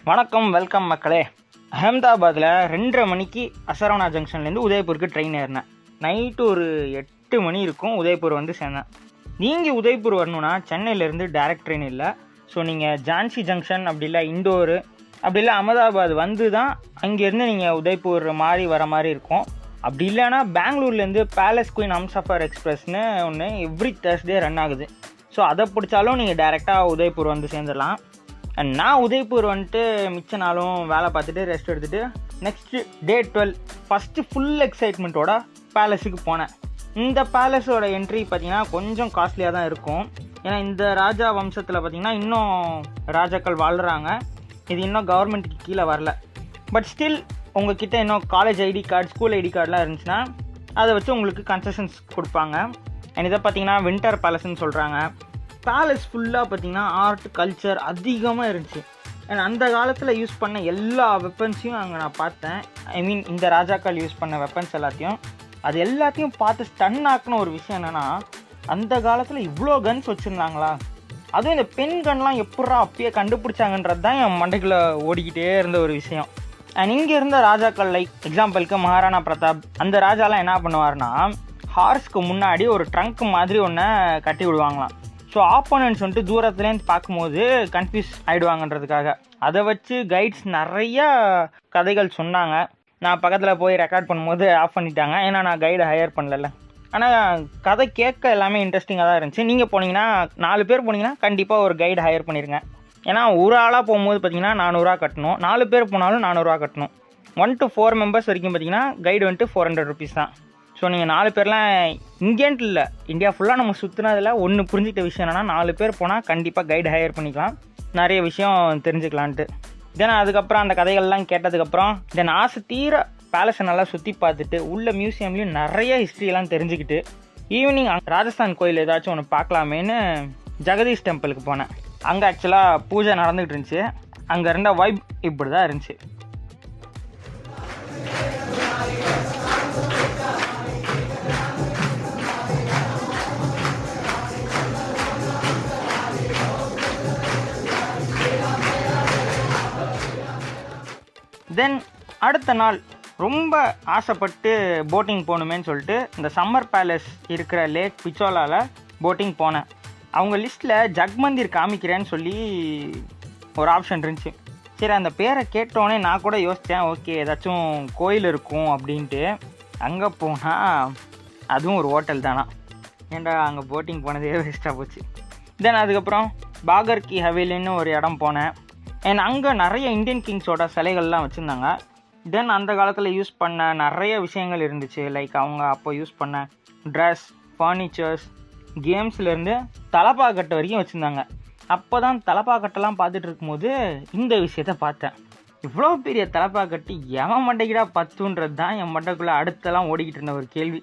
வணக்கம், வெல்கம் மக்களே. அஹமதாபாத்தில் 2:30 மணிக்கு அசரவணா ஜங்ஷன்லேருந்து உதய்பூருக்கு ட்ரெயின் ஏறினேன். நைட்டு ஒரு 8 மணி இருக்கும் உதய்பூர் வந்து சேர்ந்தேன். நீங்கள் உதய்பூர் வரணுன்னா சென்னையிலேருந்து டேரக்ட் ட்ரெயின் இல்லை. ஸோ நீங்கள் ஜான்சி ஜங்ஷன் அப்படி இல்லை இண்டோரு அப்படி இல்லை அகமதாபாத் வந்து தான் அங்கேருந்து நீங்கள் உதய்பூர் மாதிரி வர மாதிரி இருக்கும். அப்படி இல்லைன்னா பெங்களூர்லேருந்து பேலஸ் குயின் ஹம்சஃபர் எக்ஸ்பிரஸ்னு ஒன்று எவ்ரி தேர்ஸ்டே ரன் ஆகுது. ஸோ அதை பிடிச்சாலும் நீங்கள் டேரெக்டாக உதய்பூர் வந்து சேர்ந்துடலாம். அண்ட் நான் உதய்பூர் வந்துட்டு மிச்ச நாளும் வேலை பார்த்துட்டு ரெஸ்ட் எடுத்துகிட்டு நெக்ஸ்ட்டு டே 12 ஃபஸ்ட்டு ஃபுல் எக்ஸைட்மெண்ட்டோட பேலஸுக்கு போனேன். இந்த பேலஸோட என்ட்ரி பார்த்திங்கன்னா கொஞ்சம் காஸ்ட்லியாக தான் இருக்கும். ஏன்னா இந்த ராஜா வம்சத்தில் பார்த்திங்கன்னா இன்னும் ராஜாக்கள் வாழ்கிறாங்க. இது இன்னும் கவர்மெண்ட்டுக்கு கீழே வரல. பட் ஸ்டில் உங்ககிட்ட இன்னும் college ID card, school ID கார்டெலாம் இருந்துச்சுன்னா அதை வச்சு உங்களுக்கு கன்செஷன்ஸ் கொடுப்பாங்க. அண்ட் இதை பார்த்திங்கன்னா வின்டர் பேலஸ்ன்னு சொல்கிறாங்க. பேலஸ் ஃபுல்லாக பார்த்திங்கன்னா ஆர்ட் கல்ச்சர் அதிகமாக இருந்துச்சு. அண்ட் அந்த காலத்தில் யூஸ் பண்ண எல்லா வெப்பன்ஸையும் அங்கே நான் பார்த்தேன். இந்த ராஜாக்கள் யூஸ் பண்ண வெப்பன்ஸ் எல்லாத்தையும் அது எல்லாத்தையும் பார்த்து ஸ்டன் ஆக்கின ஒரு விஷயம் என்னென்னா, அந்த காலத்தில் இவ்வளோ கன்ஸ் வச்சுருந்தாங்களா, அதுவும் இந்த பென் கன்லாம் எப்படா அப்பயே கண்டுபிடிச்சாங்கன்றது தான் என் மண்டைக்குள்ளே ஓடிக்கிட்டே இருந்த ஒரு விஷயம். அண்ட் இங்கே இருந்த ராஜாக்கள் லைக் எக்ஸாம்பிளுக்கு மகாராணா பிரதாப், அந்த ராஜாலாம் என்ன பண்ணுவார்னா ஹார்ஸ்க்கு முன்னாடி ஒரு ட்ரங்க் மாதிரி ஒன்றை கட்டி விடுவாங்களாம். ஸோ ஆப்போனன்ட்ஸ் வந்துட்டு தூரத்துலேருந்து பார்க்கும்போது கன்ஃபியூஸ் ஆகிடுவாங்கன்றதுக்காக அதை வச்சு கைட்ஸ் நிறையா கதைகள் சொன்னாங்க. நான் பக்கத்தில் போய் ரெக்கார்ட் பண்ணும்போது ஆஃப் பண்ணிட்டாங்க, ஏன்னா நான் கைடை ஹையர் பண்ணல. ஆனால் கதை கேட்க எல்லாமே இன்ட்ரெஸ்டிங்காக தான் இருந்துச்சு. நீங்கள் போனீங்கன்னா 4 பேர் போனீங்கன்னா கண்டிப்பாக ஒரு கைடு ஹையர் பண்ணிடுங்க. ஏன்னா ஒரு ஆளாக போகும்போது பார்த்தீங்கன்னா 400 ரூபா கட்டணும், 4 பேர் போனாலும் 400 ரூபா கட்டணும். 1 to 4 மெம்பர்ஸ் வரைக்கும் பார்த்தீங்கன்னா கைடு வந்துட்டு 400 ருபீஸ் தான். ஸோ நீங்கள் 4 பேர்லாம் இங்கேன்ட்டு இல்லை, இந்தியா ஃபுல்லாக நம்ம சுற்றுனதில் ஒன்று புரிஞ்சிட்ட விஷயம் என்னென்னா 4 பேர் போனால் கண்டிப்பாக கைடு ஹையர் பண்ணிக்கலாம், நிறைய விஷயம் தெரிஞ்சுக்கலான்ட்டு. தென் அதுக்கப்புறம் அந்த கதைகள்லாம் கேட்டதுக்கப்புறம் தென் ஆசை தீர பேலஸை நல்லா சுற்றி பார்த்துட்டு உள்ள மியூசியம்லேயும் நிறைய ஹிஸ்ட்ரியெல்லாம் தெரிஞ்சுக்கிட்டு ஈவினிங் ராஜஸ்தான் கோயில் ஏதாச்சும் ஒன்று பார்க்கலாமேன்னு ஜெகதீஷ் டெம்பிளுக்கு போனேன். அங்கே ஆக்சுவலாக பூஜை நடந்துகிட்டு இருந்துச்சு. அங்கே இருந்த வைப் இப்படி தான் இருந்துச்சு. தென் அடுத்த நாள் ரொம்ப ஆசைப்பட்டு போட்டிங் போகணுமேன்னு சொல்லிட்டு இந்த சம்மர் பேலஸ் இருக்கிற லேக் பிச்சோலாவில் போட்டிங் போனேன். அவங்க லிஸ்ட்டில் ஜக்மந்திர் காமிக்கிறேன்னு சொல்லி ஒரு ஆப்ஷன் இருந்துச்சு. சரி, அந்த பேரை கேட்டோன்னே நான் கூட யோசித்தேன், ஓகே ஏதாச்சும் கோயில் இருக்கும் அப்படின்ட்டு. அங்கே போனால் அதுவும் ஒரு ஹோட்டல் தானா, ஏன்டா அங்கே போட்டிங் போனதே வேஸ்ட்டாக போச்சு. தென் அதுக்கப்புறம் பாகர் கி ஹவேலின்னு ஒரு இடம் போனேன். அண்ட் அங்கே நிறைய இந்தியன் கிங்ஸோட சிலைகள்லாம் வச்சுருந்தாங்க. தென் அந்த காலத்தில் யூஸ் பண்ண நிறைய விஷயங்கள் இருந்துச்சு. லைக் அவங்க அப்போ யூஸ் பண்ண ட்ரெஸ், ஃபர்னிச்சர்ஸ், கேம்ஸ்லேருந்து தலப்பாக்கட்டு வரைக்கும் வச்சுருந்தாங்க. அப்போ தான் தலப்பாக்கட்டெல்லாம் பார்த்துட்டு இருக்கும்போது இந்த விஷயத்த பார்த்தேன். இவ்வளோ பெரிய தலப்பாக்கட்டு எவன் மண்டைக்கிடா பத்துன்றது தான் என் மண்டைக்குள்ளே அடுத்தெல்லாம் ஓடிக்கிட்டு இருந்த ஒரு கேள்வி.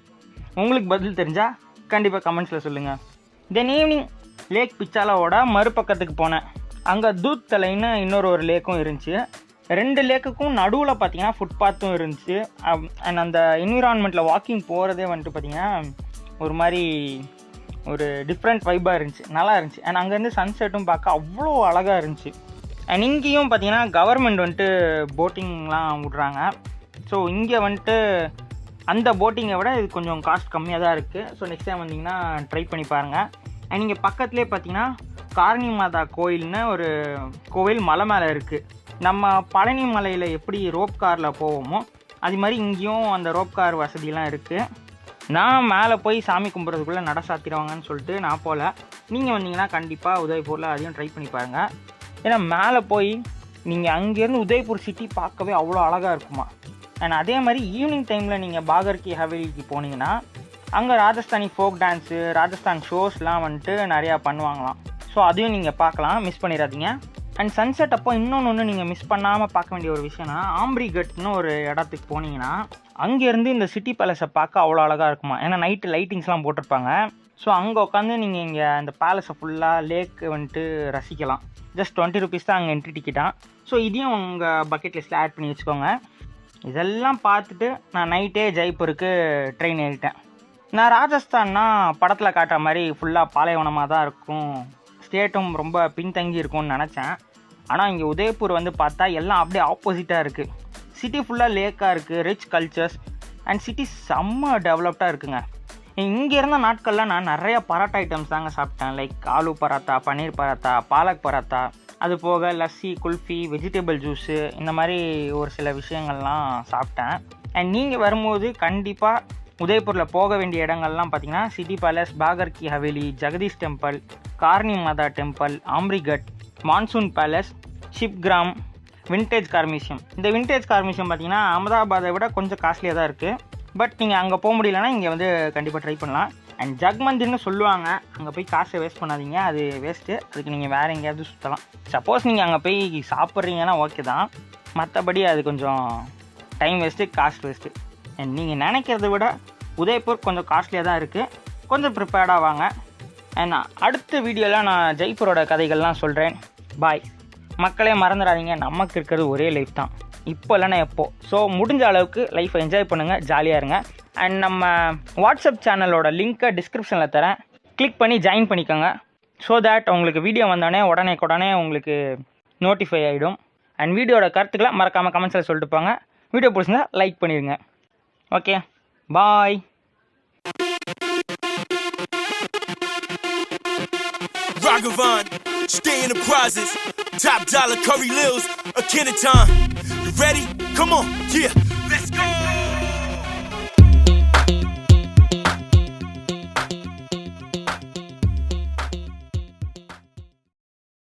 உங்களுக்கு பதில் தெரிஞ்சால் கண்டிப்பாக கமெண்ட்ஸில் சொல்லுங்கள். தென் ஈவினிங் லேக் பிச்சாலாவோட மறுபக்கத்துக்கு போனேன். அங்கே தூத் தலைன்னு இன்னொரு லேக்கும் இருந்துச்சு. 2 லேக்குக்கும் நடுவில் பார்த்தீங்கன்னா ஃபுட்பாத்தும் இருந்துச்சு. அண்ட் அந்த என்விரான்மெண்ட்டில் வாக்கிங் போகிறதே வந்துட்டு பார்த்தீங்கன்னா ஒரு மாதிரி ஒரு டிஃப்ரெண்ட் வைப்பாக இருந்துச்சு, நல்லா இருந்துச்சு. அண்ட் அங்கேருந்து சன்செட்டும் பார்க்க அவ்வளோ அழகாக இருந்துச்சு. அண்ட் இங்கேயும் பார்த்தீங்கன்னா கவர்மெண்ட் வந்துட்டு போட்டிங்லாம் விட்றாங்க. ஸோ இங்கே வந்துட்டு அந்த போட்டிங்கை விட இது கொஞ்சம் காஸ்ட் கம்மியாக தான் இருக்குது. ஸோ நெக்ஸ்ட் டைம் வந்தீங்கன்னா ட்ரை பண்ணி பாருங்கள். அண்ட் இங்கே பக்கத்துலேயே பார்த்தீங்கன்னா காரணி மாதா கோயில்னு ஒரு கோவில் மலை மேலே இருக்குது. நம்ம பழனி மலையில் எப்படி ரோப் காரில் போவோமோ அது மாதிரி இங்கேயும் அந்த ரோப் கார் வசதியெலாம் இருக்குது. நான் மேலே போய் சாமி கும்பிட்றதுக்குள்ளே நட சாத்திடுவாங்கன்னு சொல்லிட்டு நான் போகல. நீங்கள் வந்தீங்கன்னா கண்டிப்பாக உதய்பூரில் அதையும் ட்ரை பண்ணி பாருங்கள். ஏன்னா மேலே போய் நீங்கள் அங்கேருந்து உதய்பூர் சிட்டி பார்க்கவே அவ்வளோ அழகாக இருக்குமா. அண்ட் அதே மாதிரி ஈவினிங் டைமில் நீங்கள் பாகர் கி ஹவேலிக்கு போனீங்கன்னா அங்கே ராஜஸ்தானி ஃபோக் டான்ஸு, ராஜஸ்தான் ஷோஸ்லாம் வந்துட்டு நிறையா பண்ணுவாங்களாம். ஸோ அதையும் நீங்கள் பார்க்கலாம், மிஸ் பண்ணிடாதீங்க. அண்ட் சன்செட் அப்போ இன்னொன்று நீங்கள் மிஸ் பண்ணாமல் பார்க்க வேண்டிய ஒரு விஷயம்னா ஆம்ப்ரிகட்னு ஒரு இடத்துக்கு போனீங்கன்னா அங்கேருந்து இந்த சிட்டி பேலஸை பார்க்க அவ்வளோ அழகாக இருக்குமா. ஏன்னா நைட்டு லைட்டிங்ஸ்லாம் போட்டிருப்பாங்க. ஸோ அங்கே உட்காந்து நீங்கள் இங்கே இந்த பேலஸை ஃபுல்லாக லேக்கு வந்துட்டு ரசிக்கலாம். ஜஸ்ட் 20 ருபீஸ் தான் அங்கே என்ட்ரி டிக்கெட்டாக. ஸோ இதையும் உங்கள் பக்கெட் லிஸ்ட்டில் ஆட் பண்ணி வச்சுக்கோங்க. இதெல்லாம் பார்த்துட்டு நான் நைட்டே ஜெய்ப்பூருக்கு ட்ரெயின் ஏறிட்டேன். நான் ராஜஸ்தான்னா படத்தில் காட்டுற மாதிரி ஃபுல்லாக பாலைவனமாக தான் இருக்கும், ஸ்டேட்டும் ரொம்ப பின்தங்கி இருக்கும்னு நினச்சேன். ஆனால் இங்கே உதய்பூர் வந்து பார்த்தா எல்லாம் அப்படியே ஆப்போசிட்டாக இருக்குது. சிட்டி ஃபுல்லாக லேக்காக இருக்குது, ரிச் கல்ச்சர்ஸ் அண்ட் சிட்டி செம்ம டெவலப்டாக இருக்குங்க. இங்கே இருந்த நாட்கள்லாம் நான் நிறையா பராட்டா ஐட்டம்ஸ் தாங்க சாப்பிட்டேன். லைக் ஆலு பராத்தா, பன்னீர் பராத்தா, பாலக் பராத்தா, அது போக லஸ்ஸி, குல்ஃபி, வெஜிடபிள் ஜூஸு, இந்த மாதிரி ஒரு சில விஷயங்கள்லாம் சாப்பிட்டேன். அண்ட் நீங்கள் வரும்போது கண்டிப்பாக உதய்பூரில் போக வேண்டிய இடங்கள்லாம் பார்த்தீங்கன்னா city Palace, Bagore ki Haveli, Jagdish Temple, Karni Mata Temple, ஆம்ரிகட், Monsoon Palace, Shilpgram, vintage car museum. இந்த விண்டேஜ் கார் மியூசியம் பார்த்தீங்கன்னா அகமதாபாத்தை விட கொஞ்சம் காஸ்ட்லியாக தான் இருக்குது. பட் நீங்கள் அங்கே போக முடியலன்னா இங்கே வந்து கண்டிப்பாக ட்ரை பண்ணலாம். அண்ட் ஜக் மந்திர்னு சொல்லுவாங்க, அங்கே போய் காசை வேஸ்ட் பண்ணாதீங்க, அது வேஸ்ட்டு. அதுக்கு நீங்கள் வேறு எங்கேயாவது சுற்றலாம். சப்போஸ் நீங்கள் அங்கே போய் சாப்பிட்றீங்கன்னா ஓகே தான், மற்றபடி அது கொஞ்சம் time waste, cost waste. And நீங்கள் நினைக்கிறத விட உதய்பூர் கொஞ்சம் காஸ்ட்லியாக தான் இருக்குது. கொஞ்சம் ப்ரிப்பேர்டாக வாங்க. அண்ட் அடுத்த வீடியோவில் நான் ஜெய்ப்பூரோட கதைகள்லாம் சொல்கிறேன். பாய். மக்களே மறந்துடாதீங்க, நமக்கு இருக்கிறது ஒரே லைஃப் தான், இப்போ இல்லைன்னா எப்போ. ஸோ முடிஞ்ச அளவுக்கு லைஃப்பை என்ஜாய் பண்ணுங்கள், ஜாலியாக இருங்க. அண்ட் நம்ம வாட்ஸ்அப் சேனலோட லிங்க்கை டிஸ்கிரிப்ஷனில் தரேன், கிளிக் பண்ணி ஜாயின் பண்ணிக்கோங்க. ஸோ தேட் உங்களுக்கு வீடியோ வந்தோடனே உடனே உங்களுக்கு நோட்டிஃபை ஆகிடும். அண்ட் வீடியோட கருத்துக்களை மறக்காமல் கமெண்ட்ஸில் சொல்லிட்டு போங்க. வீடியோ பிடிச்சிருந்தா லைக் பண்ணிடுங்க. Okay, bye. Ragavan, stay in the prizes. Top dollar Curry Lils, a Kenaton. You ready? Come on, yeah.